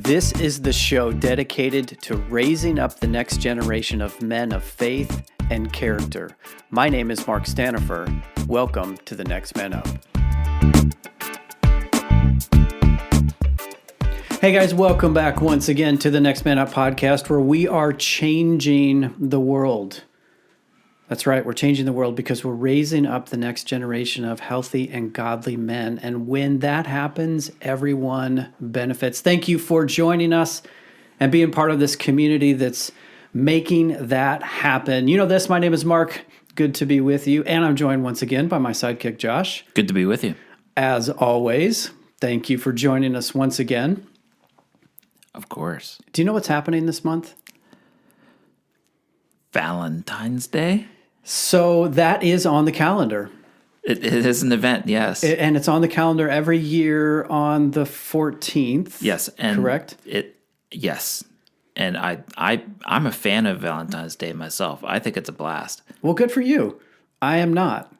This is the show dedicated to raising up the next generation of men of faith and character. My name is Mark Stanifer. Welcome to the Next Man Up. Hey guys, welcome back once again to the Next Man Up podcast, where we are changing the world. That's right, we're changing the world because we're raising up the next generation of healthy and godly men. And when that happens, everyone benefits. Thank you for joining us and being part of this community that's making that happen. You know this, my name is Mark. Good to be with you. And I'm joined once again by my sidekick, Josh. Good to be with you. As always, thank you for joining us once again. Of course. Do you know what's happening this month? Valentine's Day? So that is on the calendar. It is an event, yes. And it's on the calendar every year on the 14th. Yes. And correct? Yes. And I'm a fan of Valentine's Day myself. I think it's a blast. Well, good for you. I am not.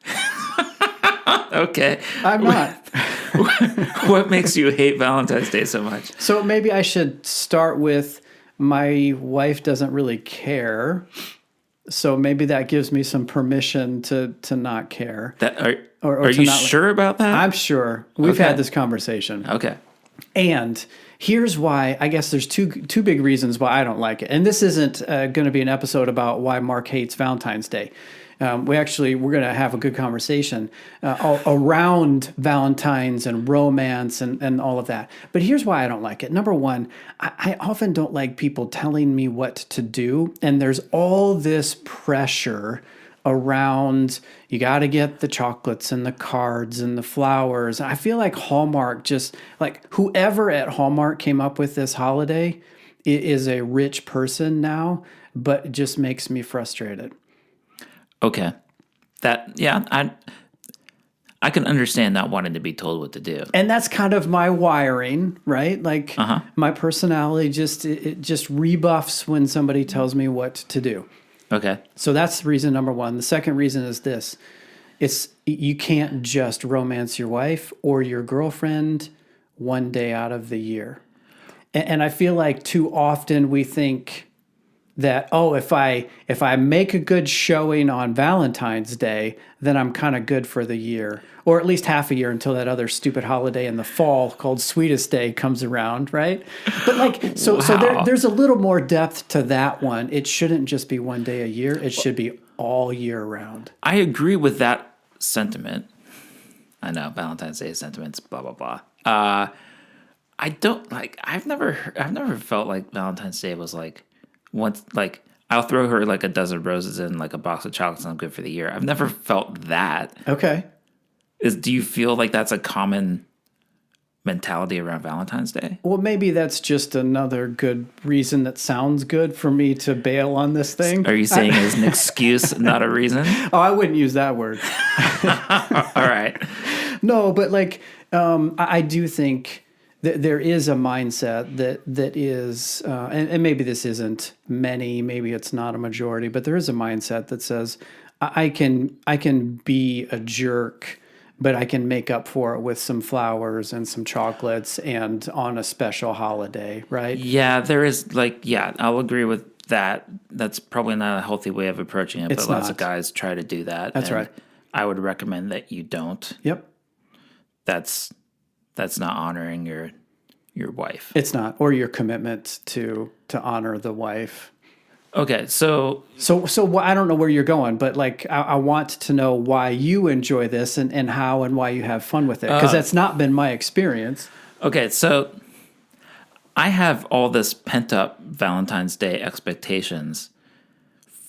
Okay. I'm not. What makes you hate Valentine's Day so much? So maybe I should start with my wife doesn't really care. So maybe that gives me some permission to not care. Are you sure about that? I'm sure. We've had this conversation. Okay. And here's why. I guess there's two big reasons why I don't like it. And this isn't going to be an episode about why Mark hates Valentine's Day. We're going to have a good conversation around Valentine's and romance and all of that. But here's why I don't like it. Number one, I often don't like people telling me what to do. And there's all this pressure around, you got to get the chocolates and the cards and the flowers. I feel like Hallmark just, like whoever at Hallmark came up with this holiday is a rich person now, but it just makes me frustrated. Okay. I can understand not wanting to be told what to do. And that's kind of my wiring, right? Like my personality just rebuffs when somebody tells me what to do. Okay. So that's reason number one. The second reason is this. You can't just romance your wife or your girlfriend one day out of the year. And I feel like too often we think that, if I make a good showing on Valentine's Day, then I'm kind of good for the year, or at least half a year until that other stupid holiday in the fall called Sweetest Day comes around, right? But like, so there's a little more depth to that one. It shouldn't just be one day a year. It should be all year round. I agree with that sentiment. I know Valentine's Day sentiments, blah blah blah. I don't like. I've never felt like Valentine's Day was like. Once, like, I'll throw her like a dozen roses and like a box of chocolates and I'm good for the year. I've never felt that. Okay. Do you feel like that's a common mentality around Valentine's Day? Well, maybe that's just another good reason that sounds good for me to bail on this thing. Are you saying it's an excuse, not a reason? Oh, I wouldn't use that word. All right. No, but like, I do think there is a mindset that is, and maybe this isn't many, maybe it's not a majority, but there is a mindset that says, I can be a jerk, but I can make up for it with some flowers and some chocolates and on a special holiday, right? Yeah, there is I'll agree with that. That's probably not a healthy way of approaching it, but lots of guys try to do that. That's right. I would recommend that you don't. Yep. That's not honoring your wife. It's not, or your commitment to honor the wife. Okay, so I don't know where you're going, but like I want to know why you enjoy this and how and why you have fun with it, because that's not been my experience. Okay, so I have all this pent up Valentine's Day expectations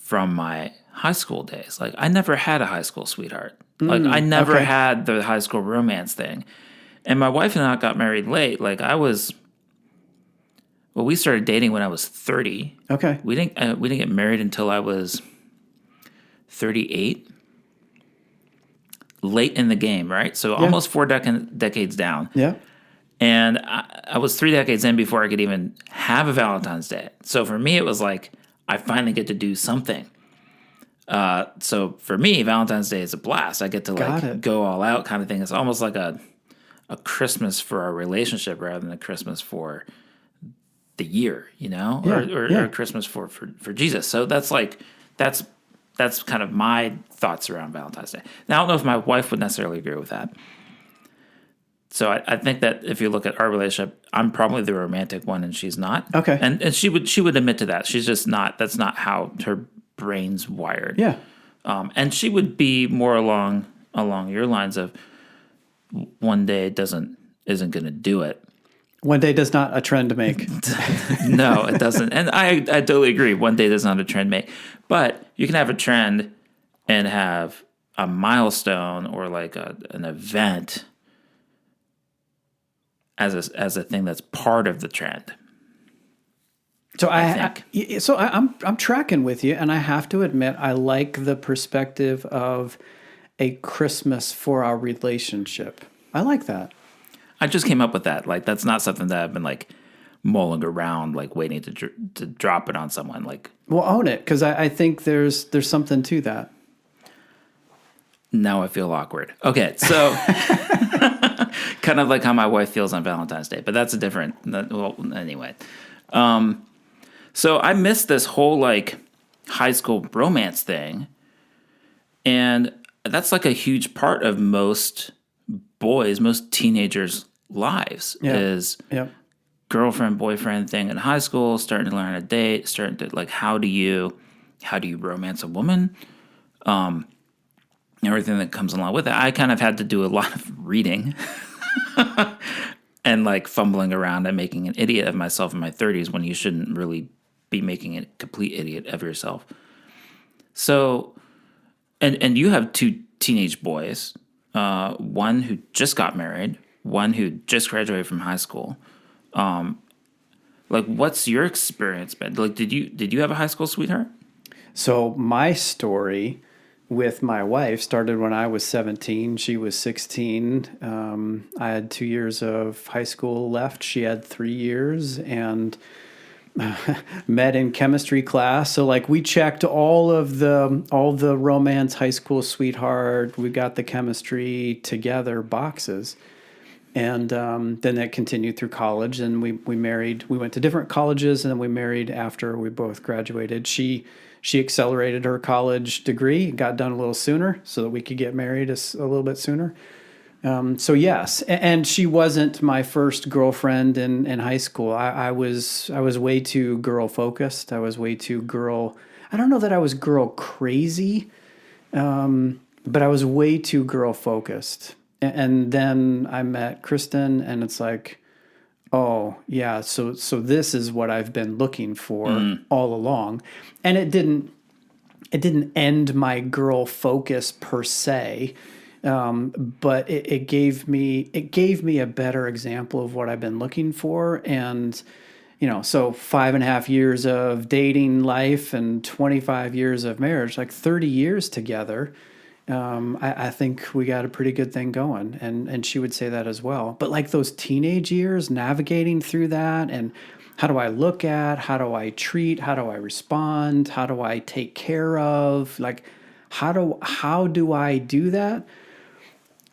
from my high school days. Like I never had a high school sweetheart. Like I never had the high school romance thing. And my wife and I got married late. Like we started dating when I was 30. Okay. We didn't get married until I was 38. Late in the game, right? So almost 4 decades down. Yeah. And I was 3 decades in before I could even have a Valentine's Day. So for me, it was like, I finally get to do something. So for me, Valentine's Day is a blast. I get to go all out kind of thing. It's almost like a Christmas for our relationship rather than a Christmas for the year, Yeah, or Christmas for Jesus. So that's kind of my thoughts around Valentine's Day. Now, I don't know if my wife would necessarily agree with that. So I think that if you look at our relationship, I'm probably the romantic one and she's not. Okay. And she would admit to that. She's just not. That's not how her brain's wired. Yeah. And she would be more along your lines of one day isn't going to do it. One day does not a trend make. No, it doesn't. And I totally agree. One day does not a trend make. But you can have a trend and have a milestone or like an event as a thing that's part of the trend. So I'm tracking with you, and I have to admit I like the perspective of a Christmas for our relationship. I like that. I just came up with that. Like that's not something that I've been like mulling around, like waiting to drop it on someone. Like, well, own it, because I think there's something to that. Now I feel awkward. Okay, so kind of like how my wife feels on Valentine's Day, but that's a different. Well, anyway. So I missed this whole like high school romance thing, and that's like a huge part of most teenagers' lives is girlfriend boyfriend thing in high school, starting to learn how to date, starting to like how do you romance a woman, everything that comes along with it. I kind of had to do a lot of reading and like fumbling around and making an idiot of myself in my 30s when you shouldn't really be making a complete idiot of yourself. So, and you have two teenage boys, one who just got married, one who just graduated from high school. Like, what's your experience been? Like, did you have a high school sweetheart? So my story with my wife started when I was 17. She was 16. I had 2 years of high school left. She had 3 years, and met in chemistry class. So like we checked all the romance high school sweetheart, we got the chemistry together boxes. And then that continued through college, and we married. We went to different colleges, and then we married after we both graduated. She accelerated her college degree, got done a little sooner so that we could get married a little bit sooner. So yes, and she wasn't my first girlfriend in high school. I was way too girl focused. I was way too girl. I don't know that I was girl crazy, but I was way too girl focused. And then I met Kristen, and it's like, oh yeah, so this is what I've been looking for all along, and it didn't end my girl focus per se. But it gave me a better example of what I've been looking for. And, so 5.5 years of dating life and 25 years of marriage, like 30 years together. I think we got a pretty good thing going, and she would say that as well. But like those teenage years, navigating through that, and how do I look at, how do I treat, how do I respond, how do I take care of, like, how do I do that?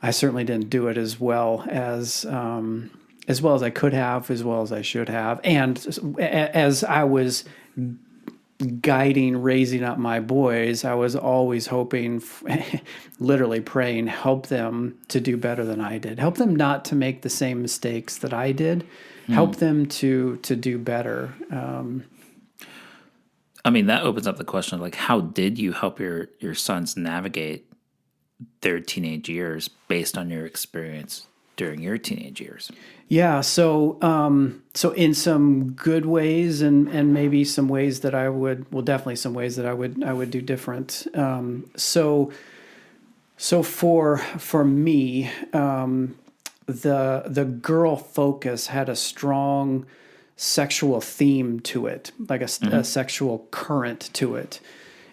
I certainly didn't do it as well as I could have, as well as I should have. And as I was raising up my boys, I was always hoping, literally praying, help them to do better than I did. Help them not to make the same mistakes that I did. Help them to do better. I mean, that opens up the question of like, how did you help your sons navigate their teenage years based on your experience during your teenage years? Yeah, so in some good ways and maybe some ways that definitely some ways that I would do different. So for me, the girl focus had a strong sexual theme to it, like a sexual current to it.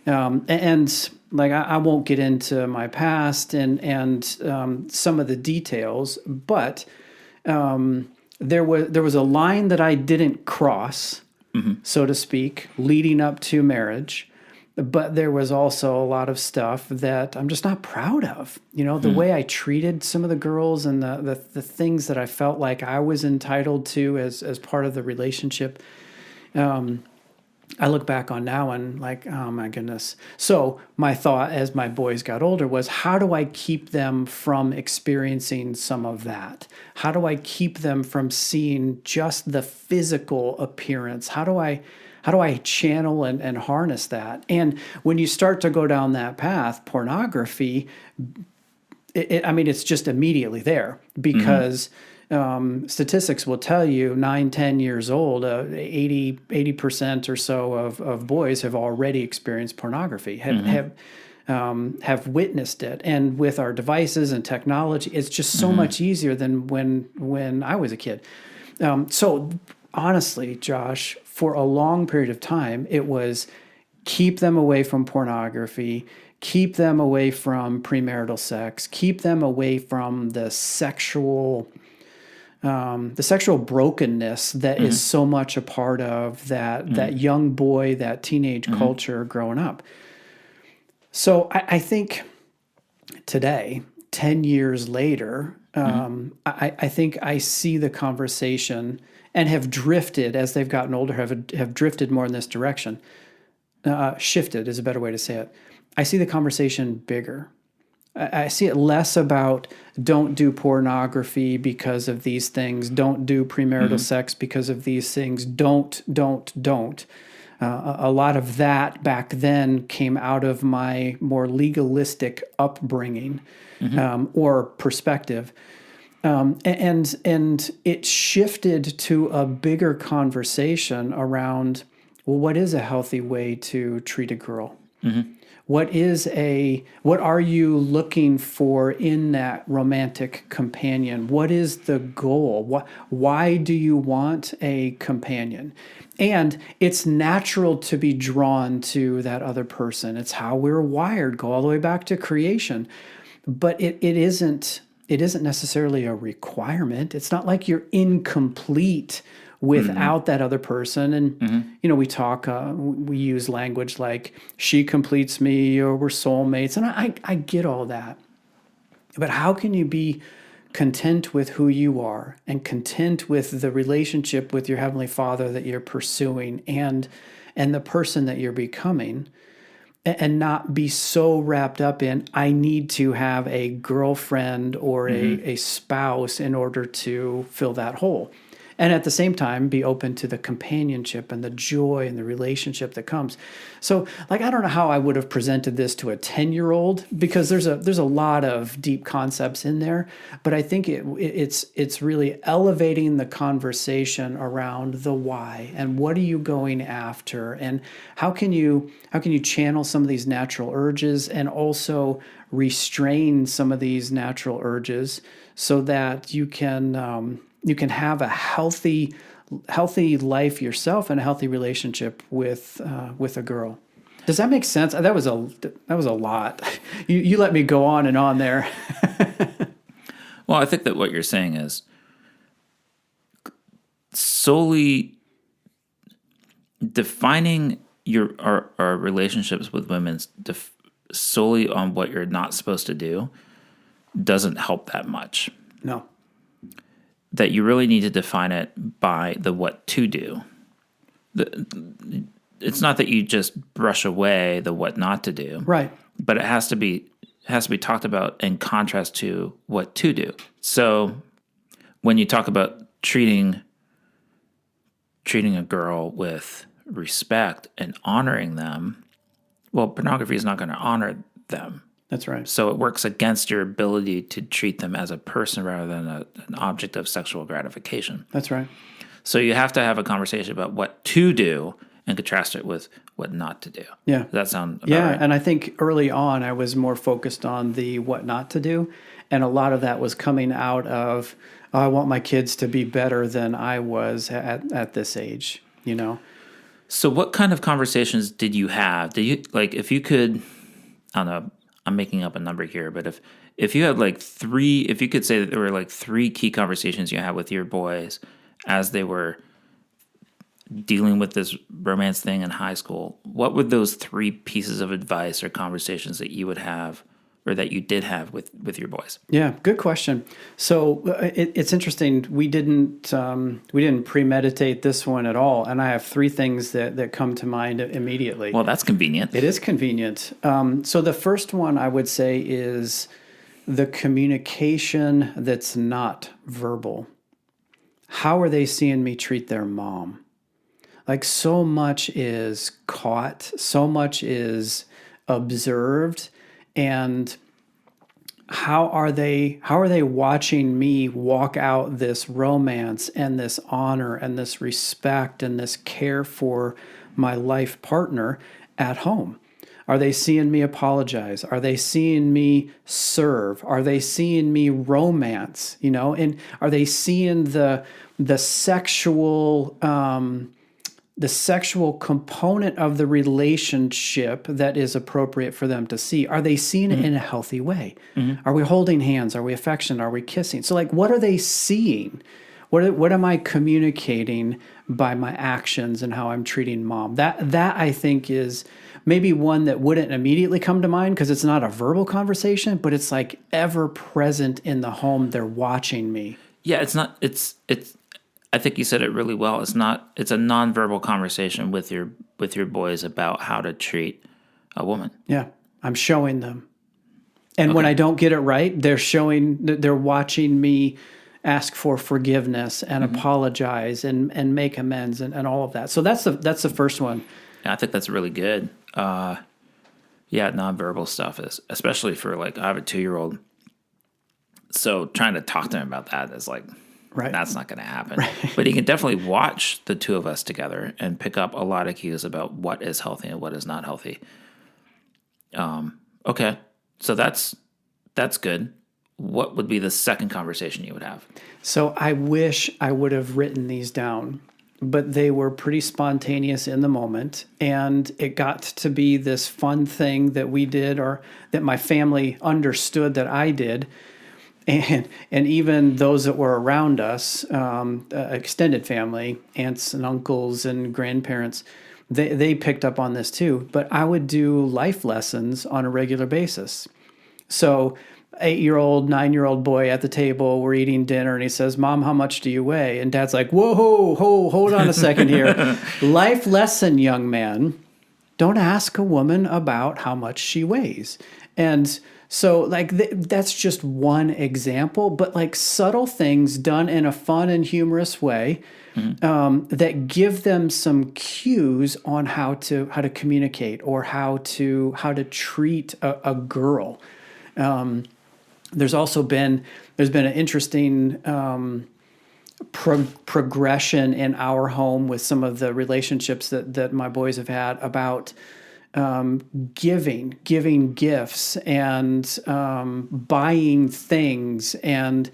And like I won't get into my past and some of the details, but there was a line that I didn't cross, so to speak, leading up to marriage, but there was also a lot of stuff that I'm just not proud of. The way I treated some of the girls and the things that I felt like I was entitled to as part of the relationship. I look back on now and like, oh my goodness. So my thought as my boys got older was, how do I keep them from experiencing some of that? How do I keep them from seeing just the physical appearance? How do I channel and harness that? And when you start to go down that path, pornography, it's just immediately there because statistics will tell you 9, 10 years old, 80% or so of boys have already experienced pornography, have witnessed it. And with our devices and technology, it's just so much easier than when I was a kid. So honestly, Josh, for a long period of time, it was keep them away from pornography, keep them away from premarital sex, keep them away from the sexual brokenness that is so much a part of that young boy, that teenage culture growing up. So I think today, 10 years later, I think I see the conversation and have drifted as they've gotten older, have drifted more in this direction. Shifted is a better way to say it. I see the conversation bigger. I see it less about don't do pornography because of these things, don't do premarital sex because of these things, don't. A lot of that back then came out of my more legalistic upbringing or perspective. And it shifted to a bigger conversation around, well, what is a healthy way to treat a girl? What are you looking for in that romantic companion? What is the goal? Why do you want a companion? And it's natural to be drawn to that other person. It's how we're wired, go all the way back to creation. But it isn't necessarily a requirement. It's not like you're incomplete without that other person. And, we use language like she completes me or we're soulmates. And I get all that. But how can you be content with who you are and content with the relationship with your Heavenly Father that you're pursuing and the person that you're becoming, and not be so wrapped up in, I need to have a girlfriend or a spouse in order to fill that hole? And at the same time, be open to the companionship and the joy and the relationship that comes. So, I don't know how I would have presented this to a 10-year-old because there's a lot of deep concepts in there. But I think it's really elevating the conversation around the why and what are you going after and how can you channel some of these natural urges and also restrain some of these natural urges so that you can have a healthy life yourself and a healthy relationship with a girl. Does that make sense? That was a lot. You let me go on and on there. Well, I think that what you're saying is solely defining our relationships with women solely on what you're not supposed to do doesn't help that much. No. That you really need to define it by the what to do. It's not that you just brush away the what not to do. Right. But it has to be talked about in contrast to what to do. So when you talk about treating a girl with respect and honoring them, well, pornography is not going to honor them. That's right. So it works against your ability to treat them as a person rather than an object of sexual gratification. That's right. So you have to have a conversation about what to do and contrast it with what not to do. Yeah. Does that sound about right? And I think early on I was more focused on the what not to do. And a lot of that was coming out of, I want my kids to be better than I was at this age, So what kind of conversations did you have? Did you, if you could, I don't know, I'm making up a number here, but if you had if you could say that there were 3 key conversations you had with your boys as they were dealing with this romance thing in high school, what were those 3 pieces of advice or conversations that you would have or that you did have with your boys? Yeah, good question. So it's interesting. We didn't premeditate this one at all, and I have 3 things that come to mind immediately. Well, that's convenient. It is convenient. So the first one I would say is the communication that's not verbal. How are they seeing me treat their mom? Like, so much is caught, so much is observed, and how are they watching me walk out this romance and this honor and this respect and this care for my life partner at home? Are they seeing me apologize? Are they seeing me serve? Are they seeing me romance? And are they seeing the sexual the sexual component of the relationship that is appropriate for them to see? Are they seeing it in a healthy way? Are we holding hands? Are we affectionate? Are we kissing? So, like, what are they seeing? What am I communicating by my actions and how I'm treating mom? That I think is maybe one that wouldn't immediately come to mind because it's not a verbal conversation, but it's like ever present in the home. They're watching me. Yeah, it's not. It's. I think you said it really well. It's not. It's a nonverbal conversation with your boys about how to treat a woman. Yeah, I'm showing them, and when I don't get it right, they're watching me ask for forgiveness and apologize and make amends and all of that. So that's the first one. Yeah, I think that's really good. Yeah, nonverbal stuff is, especially for, like, I have a 2-year-old. So trying to talk to him about that is like, right, that's not going to happen. Right. But he can definitely watch the 2 of us together and pick up a lot of cues about what is healthy and what is not healthy. Okay, so that's good. What would be the second conversation you would have? So I wish I would have written these down, but they were pretty spontaneous in the moment. And it got to be this fun thing that we did, or that my family understood that I did. And even those that were around us, extended family, aunts and uncles and grandparents, they picked up on this too. But I would do life lessons on a regular basis. So 8-year-old, 9-year-old boy at the table, we're eating dinner, and he says, "Mom, how much do you weigh?" And Dad's like, "Whoa, hold on a second here. Life lesson, young man. Don't ask a woman about how much she weighs." And so, like, that's just one example, but like subtle things done in a fun and humorous way that give them some cues on how to communicate or how to treat a girl. There's been an interesting progression in our home with some of the relationships that my boys have had about giving gifts and buying things. And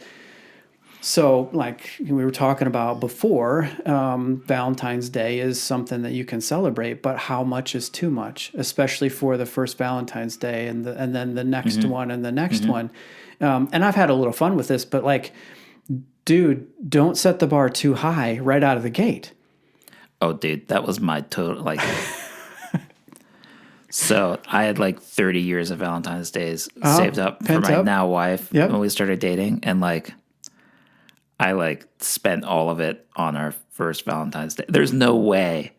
so, like we were talking about before, Valentine's Day is something that you can celebrate, but how much is too much, especially for the first Valentine's Day and then the next one and the next one. And I've had a little fun with this, but like, dude, don't set the bar too high right out of the gate. Oh, dude, that was my total, like... So I had like 30 years of Valentine's Days saved up for my now wife when we started dating. And like, I like spent all of it on our first Valentine's Day. There's no way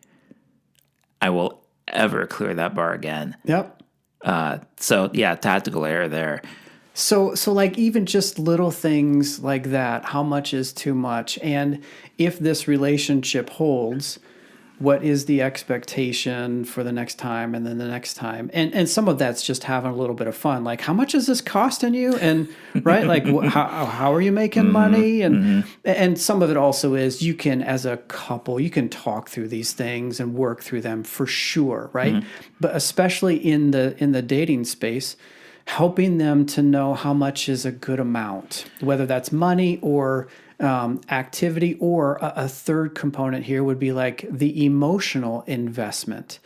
I will ever clear that bar again. Yep. So yeah, tactical error there. So like even just little things like that, how much is too much? And if this relationship holds, what is the expectation for the next time and then the next time? And some of that's just having a little bit of fun. Like, how much is this costing you? And right, like how are you making money? And some of it also is you can, as a couple, you can talk through these things and work through them for sure, right? But especially in the dating space, helping them to know how much is a good amount, whether that's money or activity, or a third component here would be like the emotional investment.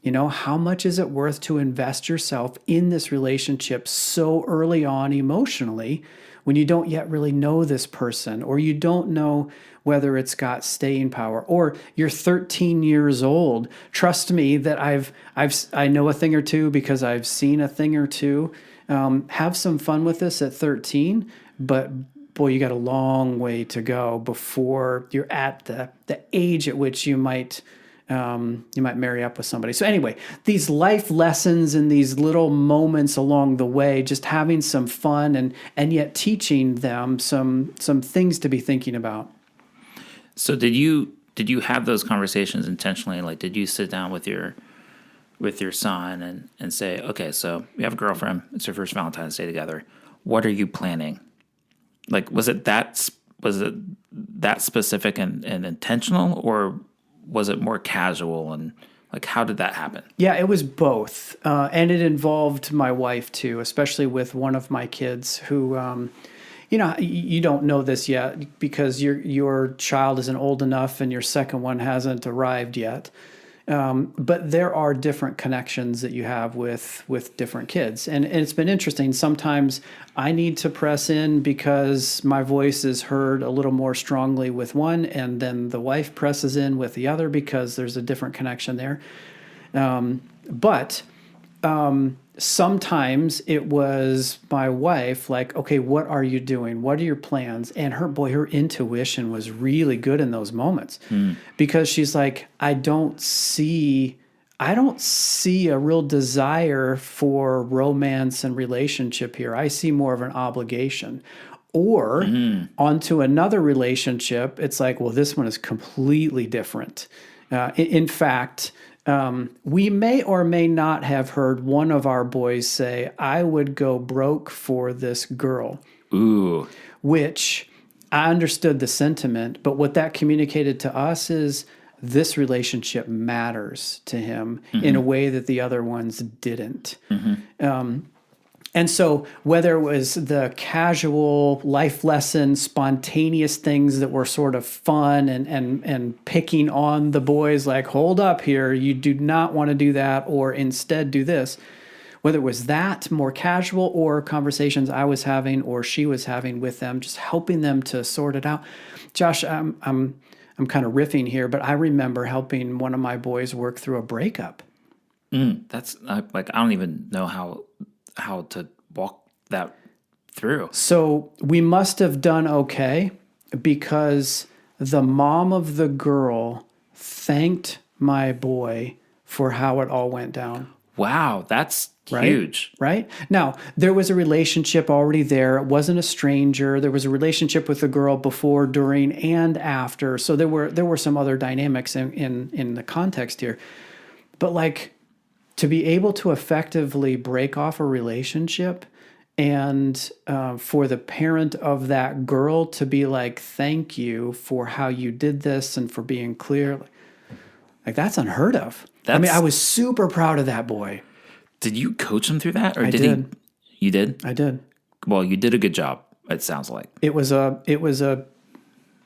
How much is it worth to invest yourself in this relationship so early on emotionally when you don't yet really know this person, or you don't know whether it's got staying power, or you're 13 years old. Trust me that I know a thing or two because I've seen a thing or two. Have some fun with this at 13, but boy, you got a long way to go before you're at the age at which you might marry up with somebody. So anyway, these life lessons and these little moments along the way, just having some fun and yet teaching them some things to be thinking about. So did you have those conversations intentionally? Like, did you sit down with your son and say, okay, so you have a girlfriend, it's your first Valentine's Day together. What are you planning? Like, was it that specific and intentional, or was it more casual, and like, how did that happen? Yeah, it was both. And it involved my wife too, especially with one of my kids who, you don't know this yet because your child isn't old enough and your second one hasn't arrived yet. But there are different connections that you have with different kids. And it's been interesting. Sometimes I need to press in because my voice is heard a little more strongly with one, and then the wife presses in with the other because there's a different connection there. But sometimes it was my wife, like, okay, what are you doing? What are your plans? And her intuition was really good in those moments because she's like, I don't see a real desire for romance and relationship here. I see more of an obligation. Or onto another relationship, it's like, well, this one is completely different. In fact, we may or may not have heard one of our boys say, I would go broke for this girl. Ooh. Which I understood the sentiment, but what that communicated to us is this relationship matters to him in a way that the other ones didn't. And so whether it was the casual life lesson, spontaneous things that were sort of fun and picking on the boys, like, hold up here, you do not want to do that, or instead do this, whether it was that more casual or conversations I was having or she was having with them, just helping them to sort it out. Josh, I'm kind of riffing here, but I remember helping one of my boys work through a breakup. That's like, I don't even know how to walk that through. So we must have done okay because the mom of the girl thanked my boy for how it all went down. Wow, that's right? huge. Right? Now, there was a relationship already there. It wasn't a stranger. There was a relationship with the girl before, during, and after. So there were some other dynamics in the context here. But like, to be able to effectively break off a relationship and for the parent of that girl to be like, thank you for how you did this and for being clear, like that's unheard of. I was super proud of that boy. Did you coach him through that? Or I did. You did? I did. Well, you did a good job, it sounds like. It was a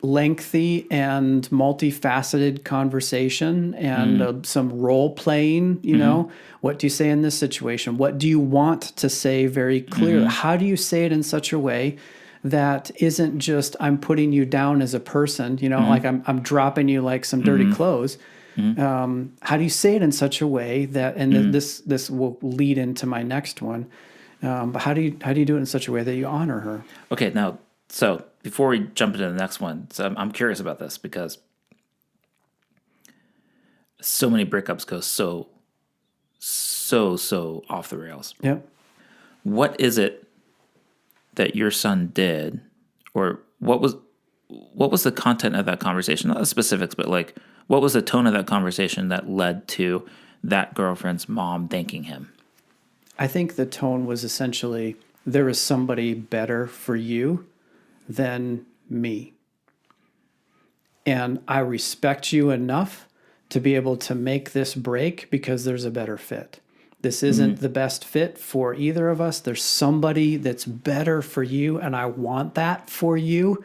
lengthy and multifaceted conversation and some role playing, know, what do you say in this situation? What do you want to say very clearly? How do you say it in such a way that isn't just, I'm putting you down as a person, like I'm dropping you like some dirty clothes. How do you say it in such a way that, and this will lead into my next one. But how do you do it in such a way that you honor her? Okay. Now, so before we jump into the next one, so I'm curious about this because so many breakups go so off the rails. Yep. What is it that your son did, or what was the content of that conversation? Not the specifics, but like, what was the tone of that conversation that led to that girlfriend's mom thanking him? I think the tone was essentially, there is somebody better for you than me. And I respect you enough to be able to make this break because there's a better fit. This isn't the best fit for either of us. There's somebody that's better for you, and I want that for you.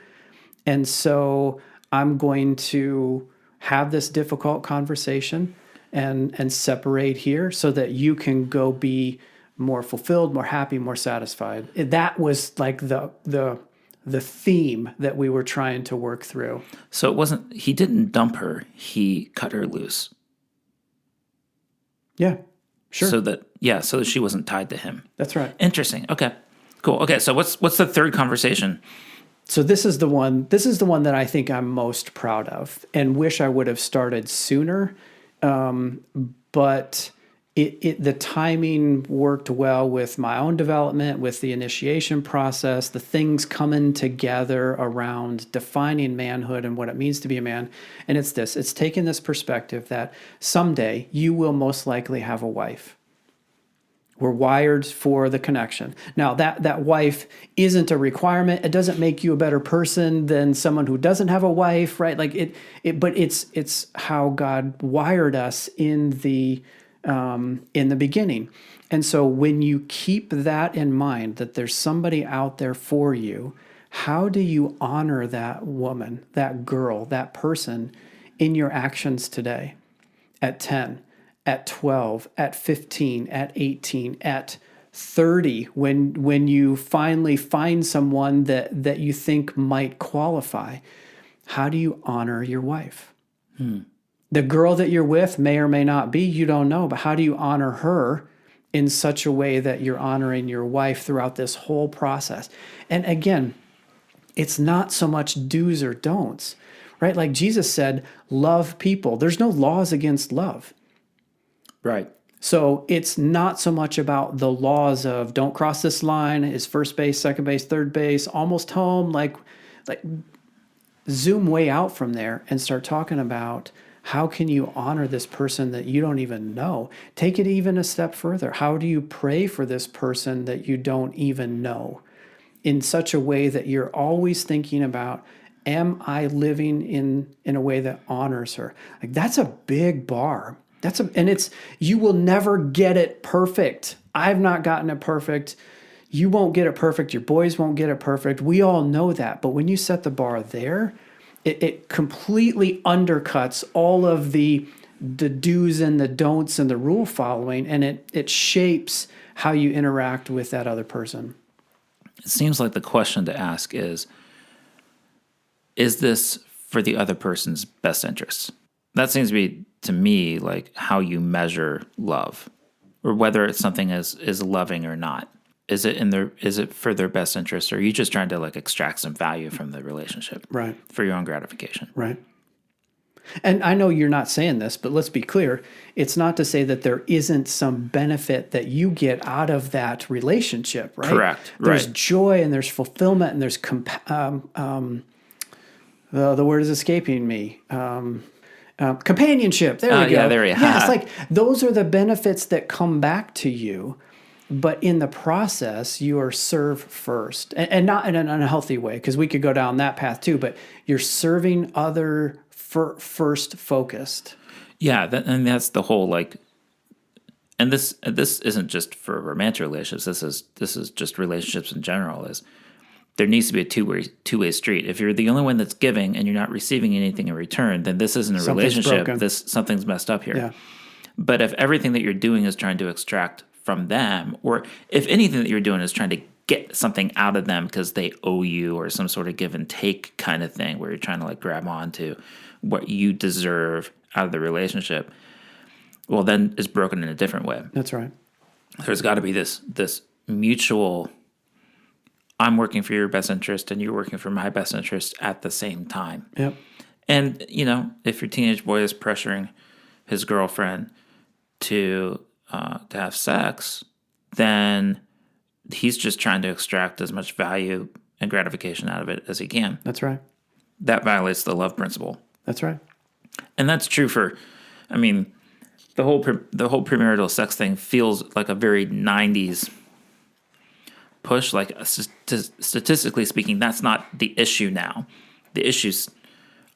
And so I'm going to have this difficult conversation and separate here so that you can go be more fulfilled, more happy, more satisfied. That was like the theme that we were trying to work through. So it wasn't, he didn't dump her, he cut her loose. Yeah, sure. So that she wasn't tied to him. That's right. Interesting. Okay, cool. Okay, so what's the third conversation? So this is the one that I think I'm most proud of and wish I would have started sooner. But the timing worked well with my own development, with the initiation process, the things coming together around defining manhood and what it means to be a man. And it's taking this perspective that someday you will most likely have a wife. We're wired for the connection. Now, that wife isn't a requirement. It doesn't make you a better person than someone who doesn't have a wife, right? Like but it's how God wired us in the beginning. And so when you keep that in mind, that there's somebody out there for you, how do you honor that woman, that girl, that person in your actions today at 10? At 12, at 15, at 18, at 30, when you finally find someone that you think might qualify, how do you honor your wife? The girl that you're with may or may not be, you don't know, but how do you honor her in such a way that you're honoring your wife throughout this whole process? And again, it's not so much do's or don'ts, right? Like Jesus said, love people. There's no laws against love. Right. So it's not so much about the laws of don't cross this line, is first base, second base, third base, almost home, like zoom way out from there and start talking about how can you honor this person that you don't even know? Take it even a step further. How do you pray for this person that you don't even know in such a way that you're always thinking about, am I living in a way that honors her? Like that's a big bar. You will never get it perfect. I've not gotten it perfect. You won't get it perfect. Your boys won't get it perfect. We all know that. But when you set the bar there, it completely undercuts all of the do's and the don'ts and the rule following, and it shapes how you interact with that other person. It seems like the question to ask is this for the other person's best interests? That seems to be, to me, like how you measure love, or whether it's something is loving or not. Is it for their best interest, or are you just trying to like extract some value from the relationship, right, for your own gratification? Right. And I know you're not saying this, but let's be clear. It's not to say that there isn't some benefit that you get out of that relationship, right? Correct. There's right. joy and there's fulfillment and there's the word is escaping me. Companionship. There we go. Yeah, there we go. Yeah, it's like those are the benefits that come back to you, but in the process, you are served first, and not in an unhealthy way, because we could go down that path too. But you're serving other first focused. Yeah, and that's the whole like. And this isn't just for romantic relationships. This is just relationships in general. Is there needs to be a two-way street. If you're the only one that's giving and you're not receiving anything in return, then this isn't a relationship. Broken. Something's messed up here. Yeah. But if everything that you're doing is trying to extract from them, or if anything that you're doing is trying to get something out of them because they owe you, or some sort of give and take kind of thing where you're trying to like grab onto what you deserve out of the relationship, well, then it's broken in a different way. That's right. There's got to be this mutual, I'm working for your best interest and you're working for my best interest at the same time. Yep. And, if your teenage boy is pressuring his girlfriend to have sex, then he's just trying to extract as much value and gratification out of it as he can. That's right. That violates the love principle. That's right. And that's true for, the whole premarital sex thing feels like a very 90s push. Like statistically speaking, that's not the issue now. The issue's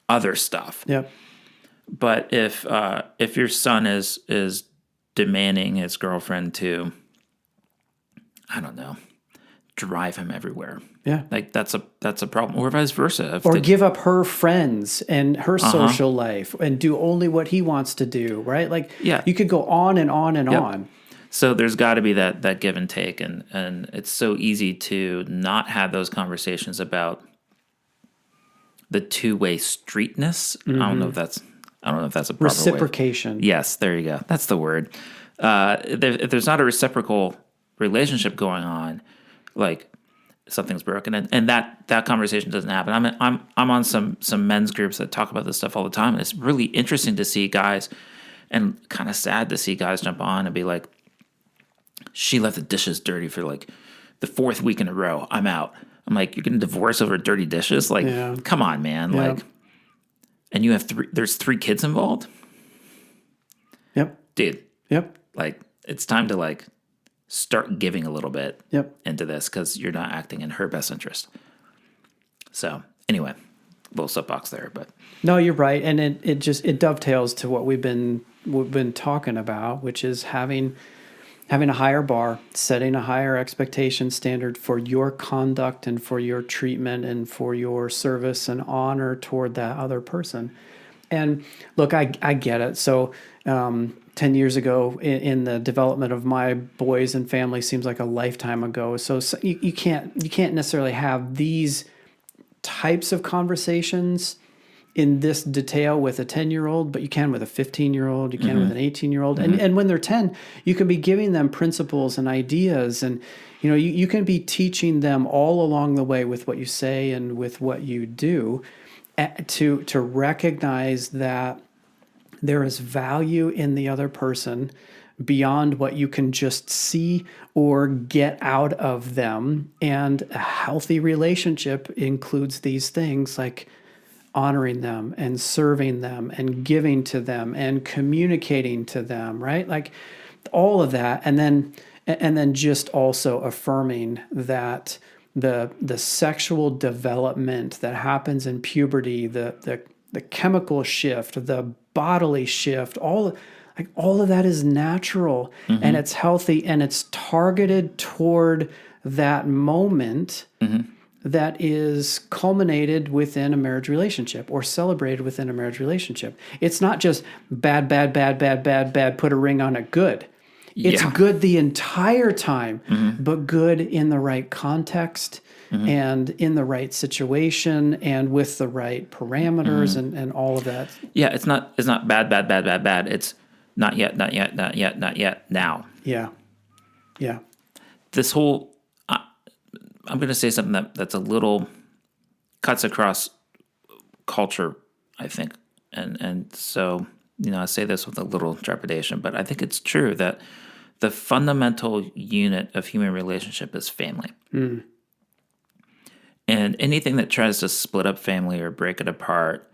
other stuff. Yep. But if your son is demanding his girlfriend to, I don't know, drive him everywhere. Yeah. Like that's a problem. Or vice versa. Or give up her friends and her social life and do only what he wants to do, right? Like yeah. You could go on and on and on. So there's got to be that give and take, and it's so easy to not have those conversations about the two-way streetness. I don't know if that's a proper way. Reciprocation. Yes, there you go. That's the word. If there's not a reciprocal relationship going on, like something's broken, and that conversation doesn't happen. I'm on some men's groups that talk about this stuff all the time, and it's really interesting to see guys, and kind of sad to see guys jump on and be like, she left the dishes dirty for like the 4th week in a row. I'm out. I'm like, you're getting divorced over dirty dishes? Like, come on, man. Yeah. Like, and you have there's 3 kids involved? Yep. Dude. Yep. Like, it's time to like start giving a little bit into this, because you're not acting in her best interest. So anyway, little soapbox there, but no, you're right. And it dovetails to what we've been talking about, which is having a higher bar, setting a higher expectation standard for your conduct and for your treatment and for your service and honor toward that other person. And look, I get it. So 10 years ago in the development of my boys and family seems like a lifetime ago. So you can't necessarily have these types of conversations in this detail with a 10-year-old, but you can with a 15-year-old, you can with an 18-year-old. And when they're 10, you can be giving them principles and ideas, and you can be teaching them all along the way with what you say and with what you do to recognize that there is value in the other person beyond what you can just see or get out of them. And a healthy relationship includes these things like honoring them and serving them and giving to them and communicating to them, right? Like all of that. And then just also affirming that the sexual development that happens in puberty, the chemical shift, the bodily shift, all of that is natural and it's healthy and it's targeted toward that moment that is culminated within a marriage relationship or celebrated within a marriage relationship. It's not just bad, put a ring on it, good. It's good the entire time, but good in the right context and in the right situation and with the right parameters and all of that. Yeah, it's not bad. It's not yet, now. Yeah. Yeah. This whole, I'm going to say something that's a little cuts across culture, I think. And so, I say this with a little trepidation, but I think it's true that the fundamental unit of human relationship is family. And anything that tries to split up family or break it apart,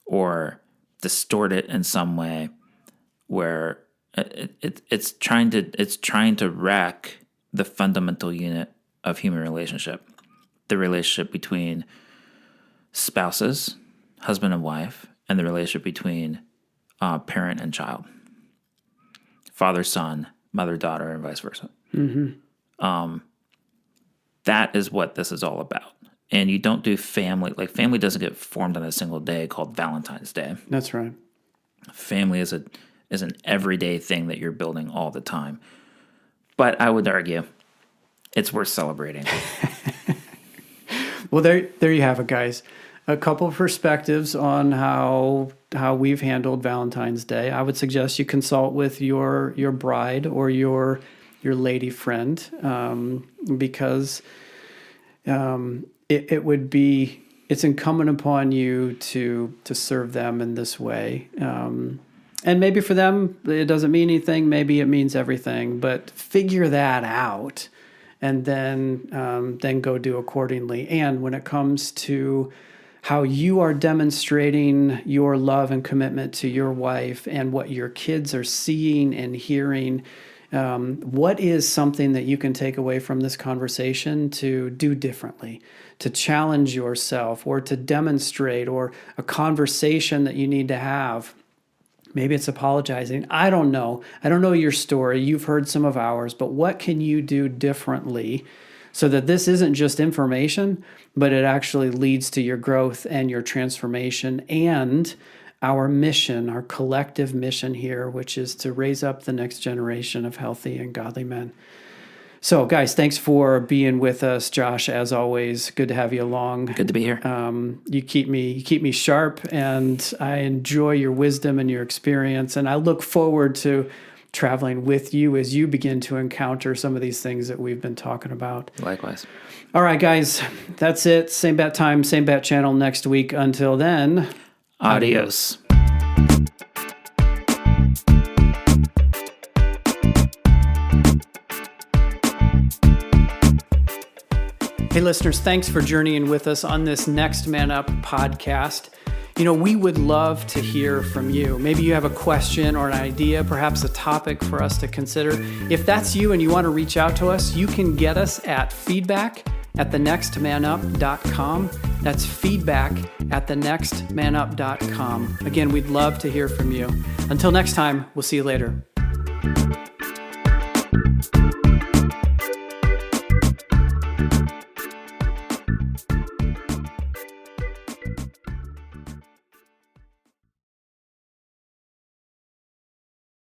or distort it in some way, where it's trying to wreck the fundamental unit of human relationship, the relationship between spouses, husband and wife, and the relationship between parent and child, father, son, mother, daughter, and vice versa. That is what this is all about. And you don't do family, like family doesn't get formed on a single day called Valentine's Day. That's right. Family is an everyday thing that you're building all the time. But I would argue it's worth celebrating. Well, there you have it, guys. A couple of perspectives on how we've handled Valentine's Day. I would suggest you consult with your bride or your lady friend, because it's incumbent upon you to serve them in this way. And maybe for them, it doesn't mean anything. Maybe it means everything. But figure that out, and then go do accordingly. And when it comes to how you are demonstrating your love and commitment to your wife and what your kids are seeing and hearing, what is something that you can take away from this conversation to do differently, to challenge yourself, or to demonstrate, or a conversation that you need to have? Maybe it's apologizing. I don't know. I don't know your story. You've heard some of ours, but what can you do differently so that this isn't just information, but it actually leads to your growth and your transformation and our mission, our collective mission here, which is to raise up the next generation of healthy and godly men. So, guys, thanks for being with us, Josh. As always, good to have you along. Good to be here. You keep me sharp, and I enjoy your wisdom and your experience. And I look forward to traveling with you as you begin to encounter some of these things that we've been talking about. Likewise. All right, guys, that's it. Same bat time, same bat channel next week. Until then, Adios. Hey, listeners, thanks for journeying with us on this Next Man Up podcast. You know, we would love to hear from you. Maybe you have a question or an idea, perhaps a topic for us to consider. If that's you and you want to reach out to us, you can get us at feedback@thenextmanup.com. That's feedback@thenextmanup.com. Again, we'd love to hear from you. Until next time, we'll see you later.